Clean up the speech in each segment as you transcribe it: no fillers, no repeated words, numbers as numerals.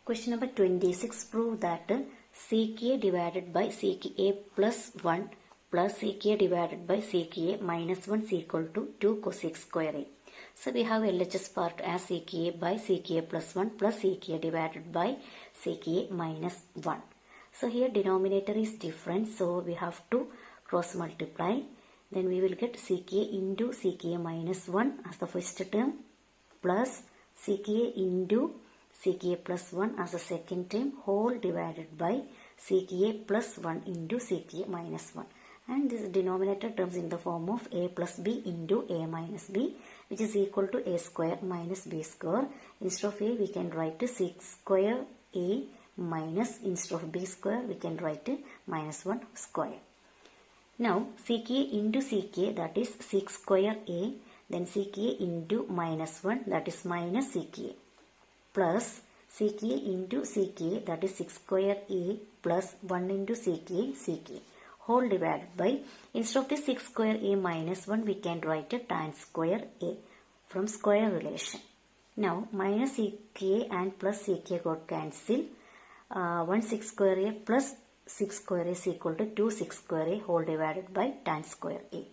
Question number 26. Prove that sec a divided by sec a plus 1 plus sec a divided by sec a minus 1 is equal to 2 cosec square a. So we have LHS part as sec a by sec a plus 1 plus sec a divided by sec a minus 1. So here denominator is different, so we have to cross multiply. Then we will get sec a into sec a minus 1 as the first term plus sec a into sec a plus 1 as the second term whole divided by sec a plus 1 into sec a minus 1. And this denominator terms in the form of a plus b into a minus b, which is equal to a square minus b square. Instead of a we can write 6 square a minus, instead of b square we can write minus 1 square. Now sec a into sec a, that is 6 square a, then sec a into minus 1, that is minus sec a, plus sec a into sec a, that is 6 square a plus 1 into sec a whole divided by, instead of the 6 square a minus 1 we can write a tan square a from square relation. Now minus sec a and plus sec a got cancelled. 1 6 square a plus 6 square a is equal to 2 6 square a whole divided by tan square a.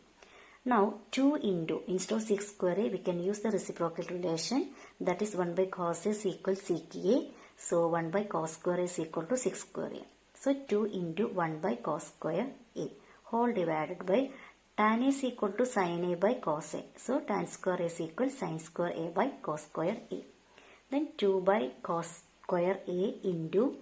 Now 2 into, instead of 6 square a we can use the reciprocal relation, that is 1 by cos a is equal to sec a. So 1 by cos square a is equal to 6 square a. So 2 into 1 by cos square a whole divided by tan a is equal to sin a by cos a. So tan square a is equal to sin square a by cos square a. Then 2 by cos square a into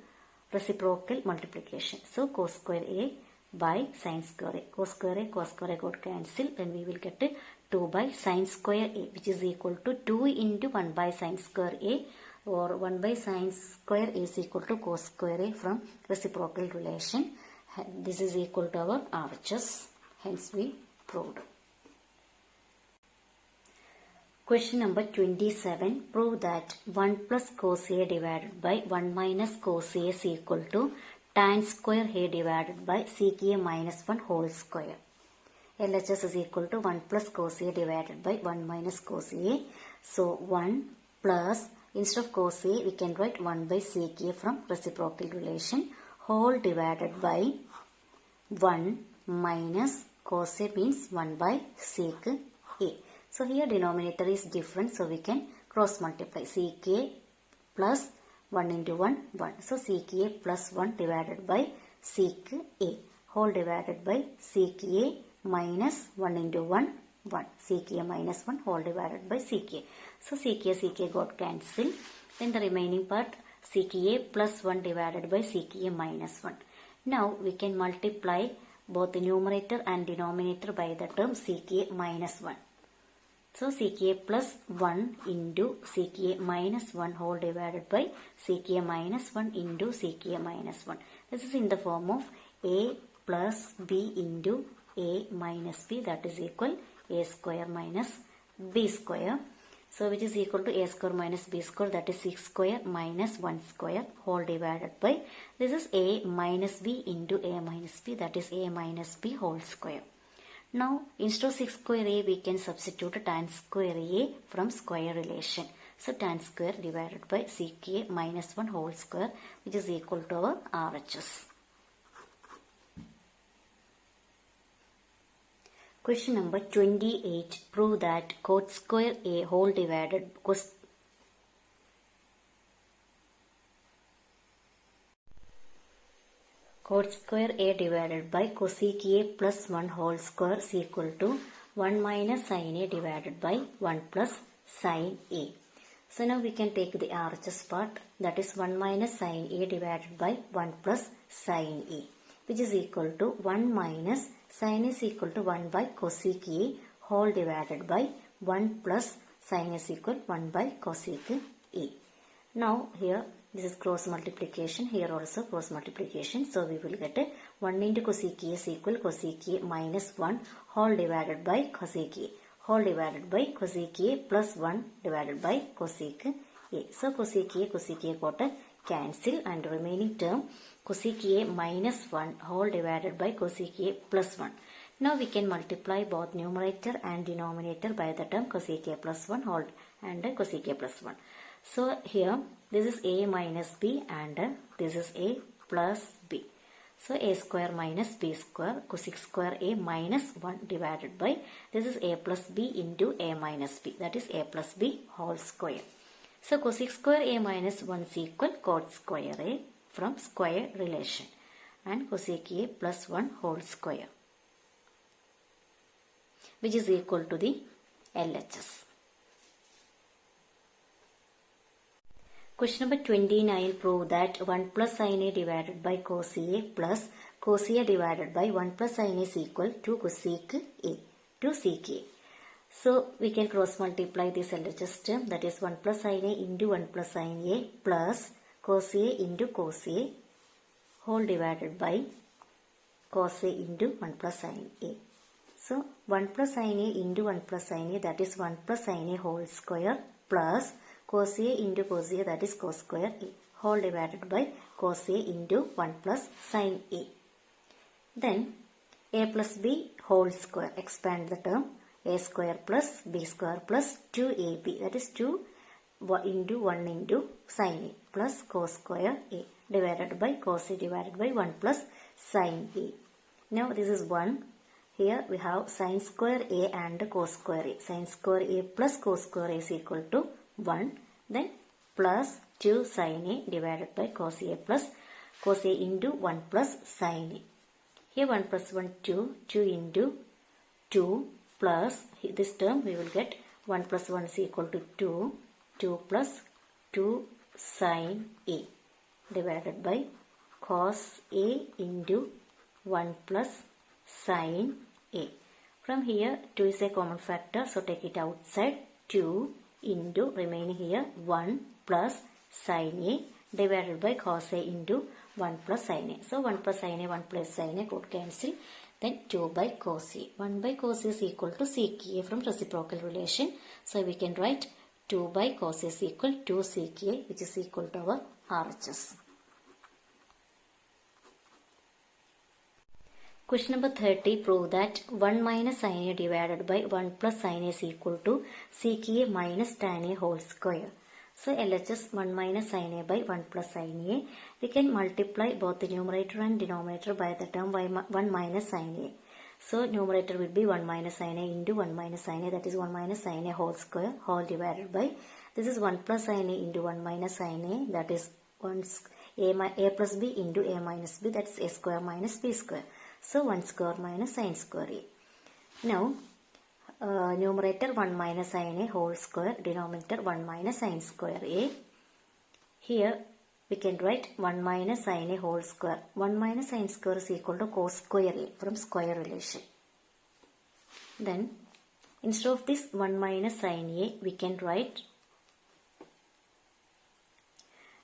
reciprocal multiplication. So cos square a by sin square a. Cos square a got cancelled. Then we will get 2 by sin square a, which is equal to 2 into 1 by sin square a, or 1 by sin square a is equal to cos square a from reciprocal relation. This is equal to our RHS. Hence we proved. Question number 27. Prove that 1 plus cos a divided by 1 minus cos a is equal to tan square a divided by sec a minus 1 whole square. LHS is equal to 1 plus cos a divided by 1 minus cos a. So 1 plus, instead of cos a we can write 1 by sec a from reciprocal relation whole divided by 1 minus cos a means 1 by sec a. So here denominator is different, so we can cross multiply. Sec a plus 1 into 1, 1. So sec a plus 1 divided by sec a whole divided by sec a minus 1 into 1, 1. Sec a minus 1 whole divided by sec a. So sec a got cancelled. Then the remaining part sec a plus 1 divided by sec a minus 1. Now we can multiply both the numerator and denominator by the term sec a minus 1. So sec a plus 1 into sec a minus 1 whole divided by sec a minus 1 into sec a minus 1. This is in the form of a plus b into a minus b, that is equal a square minus b square. So which is equal to a square minus b square, that is 6 square minus 1 square whole divided by, this is a minus b into a minus b, that is a minus b whole square. Now instead of 6 square a we can substitute tan square a from square relation. So tan square divided by sec a minus 1 whole square, which is equal to our RHS. Question number 28. Prove that cot square a whole divided cot square a divided by cosec a plus 1 whole square is equal to 1 minus sin a divided by 1 plus sin a. So now we can take the RHS part, that is 1 minus sin a divided by 1 plus sin a, which is equal to 1 minus sin is equal to 1 by cosec a whole divided by 1 plus sin is equal to 1 by cosec a. Now here this is cross multiplication, here also cross multiplication. So we will get 1 into cosec a is equal to cosec a minus 1 whole divided by cosec a whole divided by cosec a plus 1 divided by cosec a. So cosec a got cancel, and remaining term cosec a minus 1 whole divided by cosec a plus 1. Now we can multiply both numerator and denominator by the term cosec a plus 1 whole and cosec a plus 1. So here this is a minus b and this is a plus b. So a square minus b square cosec square a minus 1 divided by this is a plus b into a minus b, that is a plus b whole square. So cosec square a minus 1 is equal cot square a from square relation and cosec a plus 1 whole square, which is equal to the LHS. Question number 29, prove that 1 plus sin a divided by cos a plus cos a divided by 1 plus sin a is equal to cosec a, to sec a. So we can cross multiply this LHS term, that is 1 plus sin a into 1 plus sin a plus cos a into cos a whole divided by cos a into 1 plus sin a. So 1 plus sin a into 1 plus sin a, that is 1 plus sin a whole square plus cos a into cos a, that is cos square a whole divided by cos a into 1 plus sin a. Then a plus b whole square, expand the term, a square plus b square plus 2ab, that is 2 into 1 into sin a plus cos square a divided by cos a divided by 1 plus sin a. Now this is 1. Here we have sin square a and cos square a. Sin square a plus cos square a is equal to 1. Then plus 2 sin a divided by cos a plus cos a into 1 plus sin a. Here 1 plus 1 2, 2 into 2 plus this term we will get 1 plus 1 is equal to 2, 2 plus 2 sin a divided by cos a into 1 plus sin a. From here 2 is a common factor, so take it outside. 2 into remaining here 1 plus sin a divided by cos a into 1 plus sin a. So 1 plus sin a, 1 plus sin a could cancel. Then 2 by cos a. 1 by cos a is equal to sec a from reciprocal relation. So we can write 2 by cos a is equal to sec a, which is equal to our RHS. Question number 30, prove that 1 minus sin a divided by 1 plus sin a is equal to sec a minus tan a whole square. So LHS 1 minus sin a by 1 plus sin a. We can multiply both the numerator and denominator by the term 1 minus sin a. So numerator will be 1 minus sin a into 1 minus sin a, that is 1 minus sin a whole square whole divided by this is 1 plus sin a into 1 minus sin a, that is a plus b into a minus b, that is a square minus b square. So 1 square minus sin square a. Now numerator 1 minus sin a whole square, denominator 1 minus sin square a. Here we can write 1 minus sin a whole square. 1 minus sin square is equal to cos square a from square relation. Then instead of this 1 minus sin a, we can write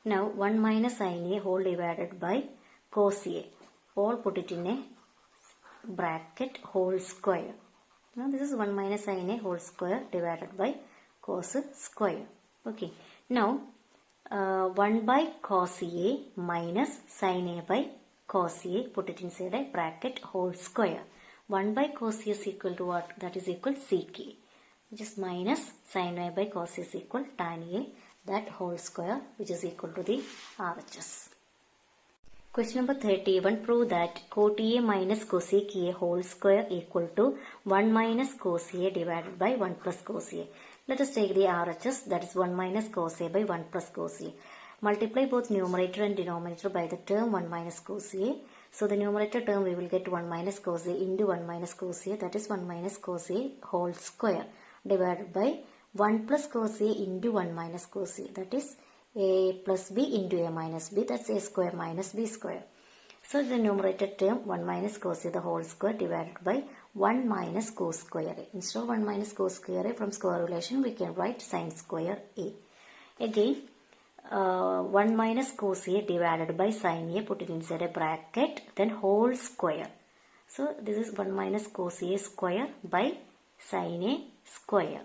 now 1 minus sin a whole divided by cos a. All put it in a bracket whole square. Now this is 1 minus sin a whole square divided by cos square. Okay. Now 1 by cos a minus sin a by cos a, put it inside a bracket whole square. 1 by cos a is equal to what? That is equal sec a, which is minus sin a by cos a is equal tan a, that whole square, which is equal to the RHS. Question number 31, prove that cot a minus cosec a whole square equal to 1 minus cos a divided by 1 plus cos a. Let us take the RHS, that is 1 minus cos a by 1 plus cos a. Multiply both numerator and denominator by the term 1 minus cos a. So the numerator term we will get 1 minus cos a into 1 minus cos a, that is 1 minus cos a whole square divided by 1 plus cos a into 1 minus cos a, that is a plus b into a minus b, that's a square minus b square. So the numerator term 1 minus cos a the whole square divided by 1 minus cos square a. Instead of 1 minus cos square a from square relation, we can write sin square a. Again 1 minus cos a divided by sin a, put it inside a bracket, then whole square. So this is 1 minus cos a square by sin a square.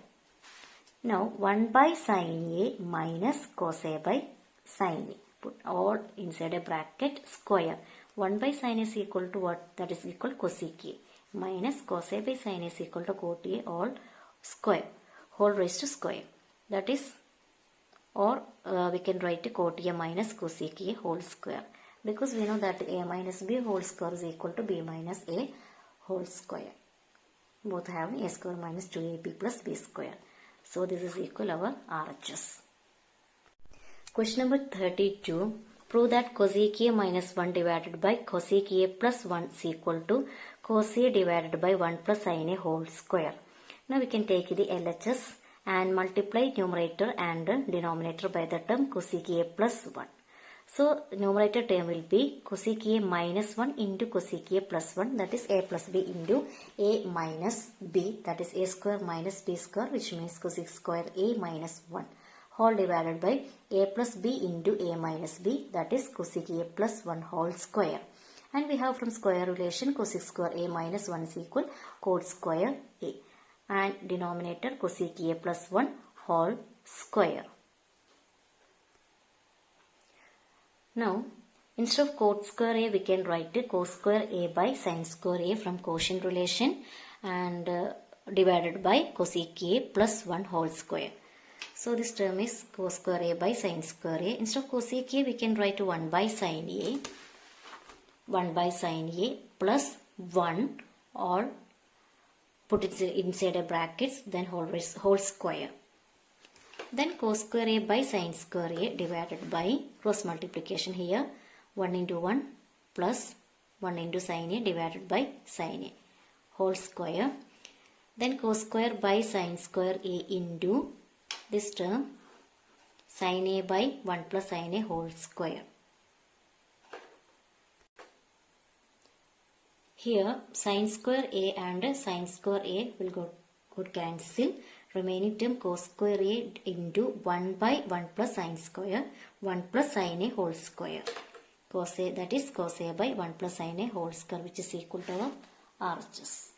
Now 1 by sin a minus cos a by sin a. Put all inside a bracket square. 1 by sin a is equal to what? That is equal cosec a. Minus cos a by sin a is equal to cot a all square. Whole raised to square. That is or we can write cot A minus cosec A whole square, because we know that A minus B whole square is equal to B minus A whole square. Both have A square minus 2AB plus B square. So this is equal our RHS. Question number 32. Prove that cosec A minus 1 divided by cosec A plus 1 is equal to cos A divided by 1 plus sin A whole square. Now we can take the LHS and multiply numerator and denominator by the term cosec A plus 1. So numerator term will be cosec A minus 1 into cosec A plus 1, that is A plus B into A minus B, that is A square minus B square, which means cosec square A minus 1, whole divided by A plus B into A minus B, that is cosec A plus 1 whole square. And we have from square relation cosec square A minus 1 is equal cot square A, and denominator cosec A plus 1 whole square. Now, instead of cot square A, we can write cos square A by sin square A from quotient relation, and divided by cosec A plus 1 whole square. So this term is cos square A by sin square A. Instead of cosec A, we can write 1 by sin A. 1 by sin A plus 1, or put it inside a brackets, then whole square. Then cos square A by sin square A divided by cross multiplication here, 1 into 1 plus 1 into sin A divided by sin A whole square. Then cos square by sin square A into this term sin A by 1 plus sin A whole square. Here sin square A and sin square A will go cancel. Remaining term cos square A into 1 by 1 plus sin square, 1 plus sin A whole square. Cos A, that is cos A by 1 plus sin A whole square, which is equal to our RHS.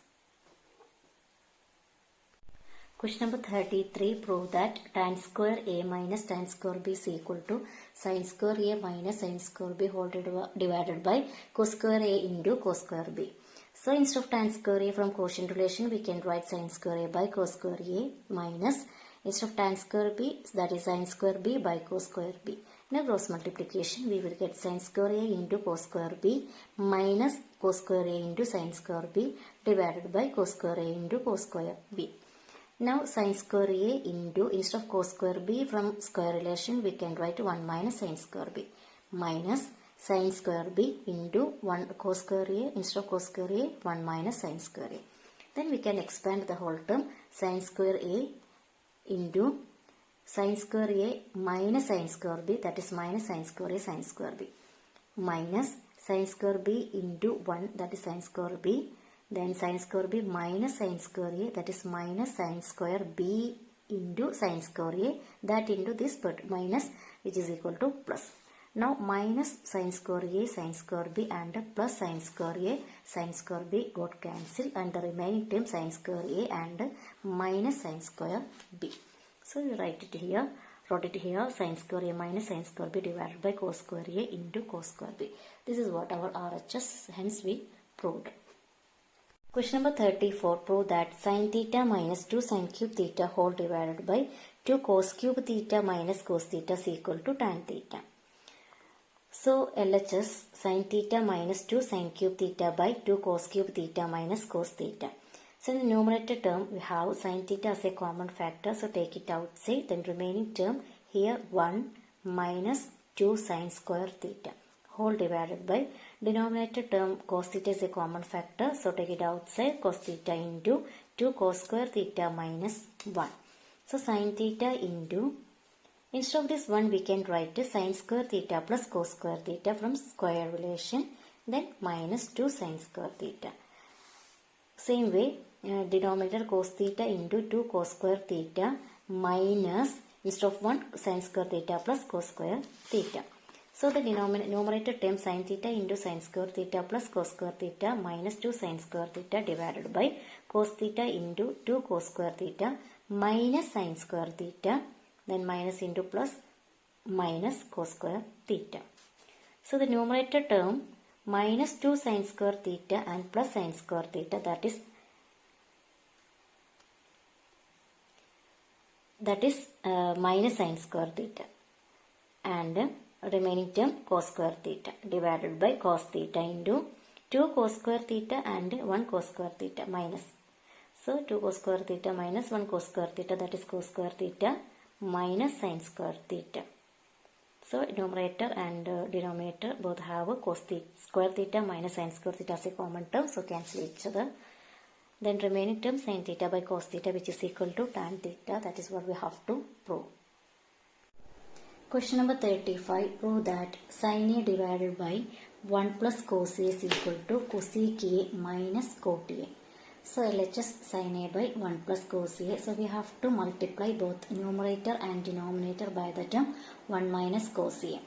Question number 33. Prove that tan square A minus tan square B is equal to sin square A minus sin square B whole divided by cos square A into cos square B. So instead of tan square A from quotient relation, we can write sin square A by cos square A minus, instead of tan square B, that is sin square B by cos square B. Now cross multiplication, we will get sin square A into cos square B minus cos square A into sin square B divided by cos square A into cos square B. Now sin square A into, instead of cos square B from square relation, we can write 1 minus sin square B minus sin square B into 1 cos square A, instead of cos square A, 1 minus sin square A. Then we can expand the whole term, sin square A into sin square A minus sin square B, that is minus sin square A sin square B, minus sin square B into 1, that is sin square B, then sin square B minus sin square A, that is minus sin square B into sin square A, that into this but minus, which is equal to plus. Now minus sin square A sin square B and plus sin square A sin square B got cancelled, and the remaining term sin square A and minus sin square B. So we write it here, wrote it here, sin square A minus sin square B divided by cos square A into cos square B. This is what our RHS, hence we proved. Question number 34. Prove that sin theta minus 2 sin cube theta whole divided by 2 cos cube theta minus cos theta is equal to tan theta. So LHS sin theta minus 2 sin cube theta by 2 cos cube theta minus cos theta. So in the numerator term we have sin theta as a common factor, so take it outside. Then remaining term here 1 minus 2 sin square theta whole divided by denominator term cos theta is a common factor, so take it outside, cos theta into 2 cos square theta minus 1. So sin theta into, instead of this 1 we can write sin square theta plus cos square theta from square relation, then minus 2 sin square theta. Same way denominator cos theta into 2 cos square theta minus, instead of 1 sin square theta plus cos square theta. So the numerator term sin theta into sin square theta plus cos square theta minus 2 sin square theta divided by cos theta into 2 cos square theta minus sin square theta, then minus into plus minus cos square theta. So the numerator term minus 2 sin square theta and plus sin square theta, that is that is minus sine square theta, and remaining term cos square theta divided by cos theta into 2 cos square theta and 1 cos square theta minus. So 2 cos square theta minus 1 cos square theta, that is cos square theta minus sine square theta. So numerator and denominator both have cos square theta minus sine square theta as a common term, so cancel each other. Then remaining term sin theta by cos theta, which is equal to tan theta. That is what we have to prove. Question number 35. Prove that sin A divided by 1 plus cos A is equal to cosec A minus cot A. So LHS sin A by 1 plus cos A. So we have to multiply both numerator and denominator by the term 1 minus cos A.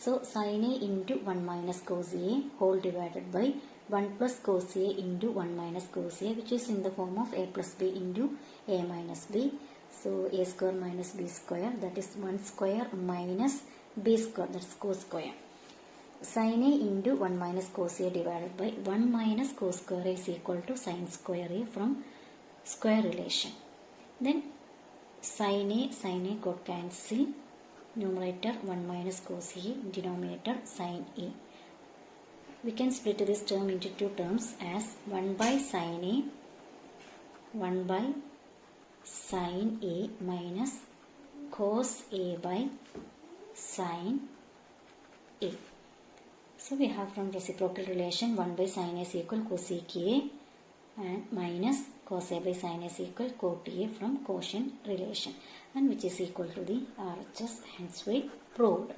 So sin A into 1 minus cos A whole divided by 1 plus cos A into 1 minus cos A, which is in the form of A plus B into A minus B. So A square minus B square, that is 1 square minus B square, that's cos square. Sin A into 1 minus cos A divided by 1 minus cos square A is equal to sin square A from square relation. Then sin A got cancel. Numerator 1 minus cos A, denominator sin A. We can split this term into two terms as 1 by sin A, 1 by sin A minus cos A by sin A. So we have from reciprocal relation 1 by sin A is equal cosec A and minus cos A by sin A is equal cot A from quotient relation, and which is equal to the RHS, hence we proved.